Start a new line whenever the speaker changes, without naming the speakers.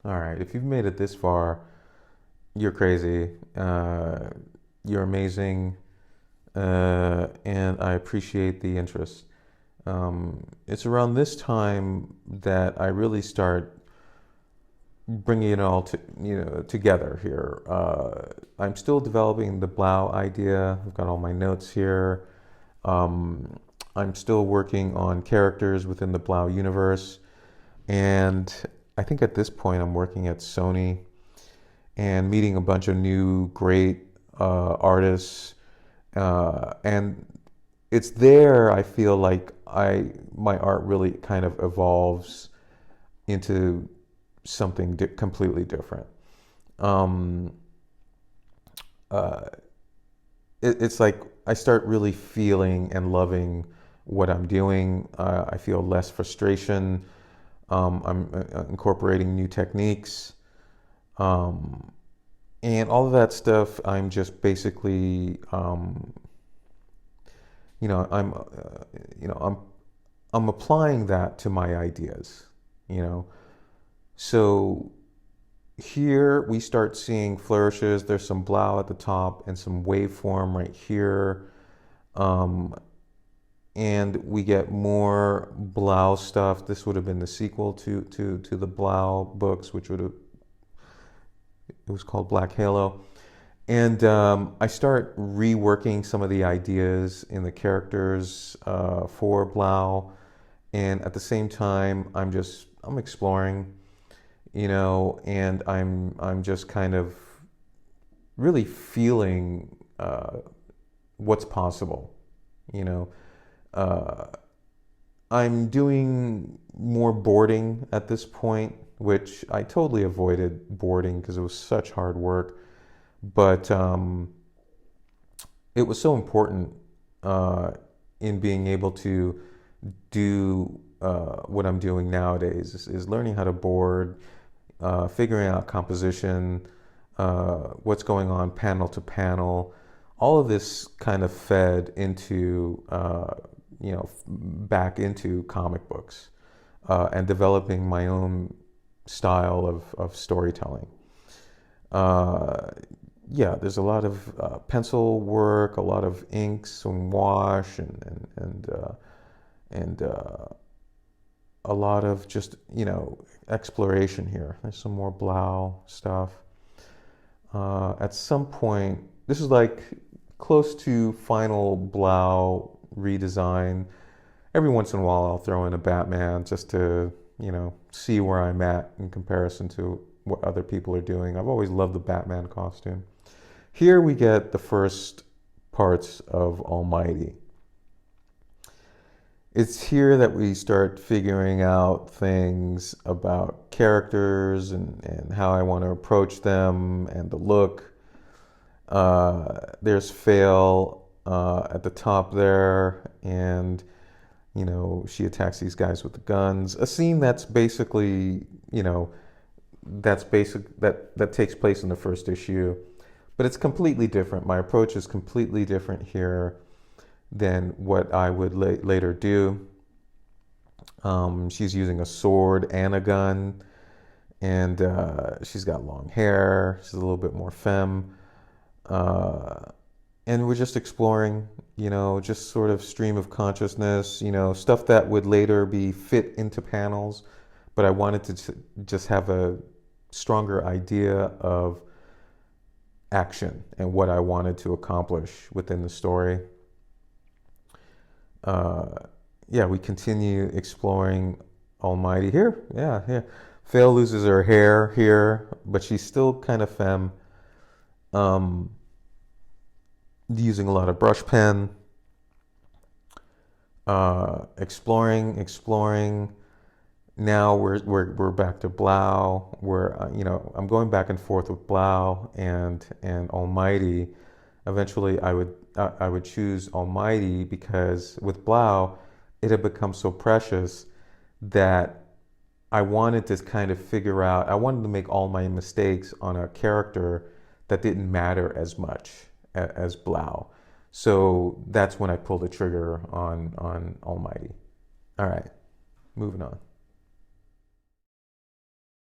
All right. If you've made it this far, you're crazy. You're amazing. And I appreciate the interest. It's around this time that I really start bringing it all together here. I'm still developing the Blau idea. I've got all my notes here. Um, I'm still working on characters within the Blau universe, and I think at this point I'm working at Sony and meeting a bunch of new great artists, and it's there I feel like I my art really kind of evolves into something completely different. Um, uh, it's like I start really feeling and loving what I'm doing. I feel less frustration. I'm incorporating new techniques. Um, and all of that stuff, I'm just basically, you know, I'm, you know, I'm applying that to my ideas, you know. So here we start seeing flourishes. There's some Blau at the top and some waveform right here. Um, and we get more Blau stuff. This would have been the sequel to the Blau books, which would have, it was called Black Halo. And I start reworking some of the ideas in the characters for Blau. And at the same time, I'm exploring, you know, and I'm just kind of really feeling what's possible, you know. Uh, I'm doing more boarding at this point, which I totally avoided boarding because it was such hard work. But it was so important uh, in being able to do what I'm doing nowadays is learning how to board, figuring out composition, what's going on panel to panel. All of this kind of fed into, back into comic books and developing my own style of storytelling. Uh, yeah, there's a lot of pencil work, a lot of inks and wash, and a lot of just exploration here. There's some more Blau stuff. At some point, this is like close to final Blau redesign. Every once in a while, I'll throw in a Batman just to see where I'm at in comparison to what other people are doing. I've always loved the Batman costume. Here we get the first parts of Almighty. It's here that we start figuring out things about characters and how I want to approach them and the look. There's Fail at the top there, and she attacks these guys with the guns. A scene that's basically, that takes place in the first issue, but it's completely different. My approach is completely different here than what I would later do. She's using a sword and a gun, and she's got long hair. She's a little bit more femme. And we're just exploring, just sort of stream of consciousness, stuff that would later be fit into panels. But I wanted to just have a stronger idea of action and what I wanted to accomplish within the story. Yeah, we continue exploring Almighty here. Yeah, yeah. Fail loses her hair here, but she's still kind of femme. Using a lot of brush pen. Exploring. Now we're back to Blau. I'm going back and forth with Blau and Almighty. Eventually, I would choose Almighty because with Blau, it had become so precious that I wanted to kind of figure out. I wanted to make all my mistakes on a character that didn't matter as much as Blau. So that's when I pulled the trigger on Almighty. All right, moving on.